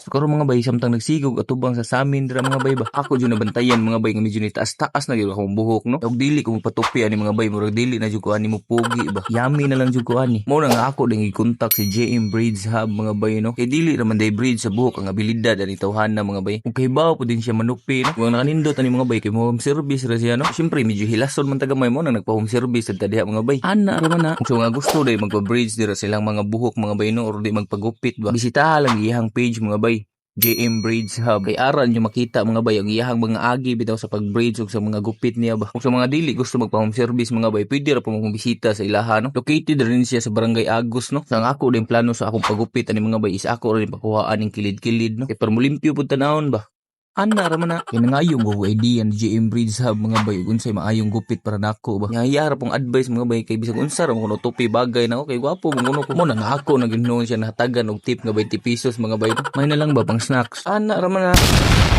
So karon mga bay samtang nagsigog atubang sa samin dira mga bay ba. Ako jud nabantayan mga bay nga medyo ni taas-taas na gyud akong buhok no. Og dili ko magpatupi ani mga bay murag dili na jud ko ani mo pogi ba. Yummy na lang jud ko ani. Mo na nga ako ding i-contact si JM Braids Hub mga bay no. Kay dili raman day braid sa buhok ang abilidad ani tawhana mga bay. Ug kahibaw po din siya manupi no. Wang nakanindot ani mga bay kay mo home service ra siya no. Syempre medyo hilason man tagamay mo na nagpa-home service sa diha mga bay. Ana ra man na. Kung nga gusto day magpa-braids dira silang mga buhok mga bay no or di magpagupit ba. Bisitaha lang iyang page mga bay. JM Braids Hub. Kay aral nyo makita mga bay ang iyahang mga agi bitaw sa pag-braids ug sa mga gupit niya ba. Kung sa mga dili gusto magpa-home service mga bay, pwede ra po mong bisita sa ilaha no. Located rin siya sa Barangay Agus no. Sa ako din plano sa akong pagupit ani mga bay is ako rin pakuhaan ning kilid-kilid no. Kay para mulimpyo pud tanawon ba. Ana ra man na. Kaya nangayong ko idea ni JM Braids Hub mga bay unsay maayong gupit para nako ba. Ngayara pong advice mga bay kay bisag unsa ra mo kuno tupi bagay na kay gwapo mo kuno ko mo na ako naginuon siya nahatagan og tip nga 20 pesos mga bay. May na lang ba pang snacks. Ana ra man na.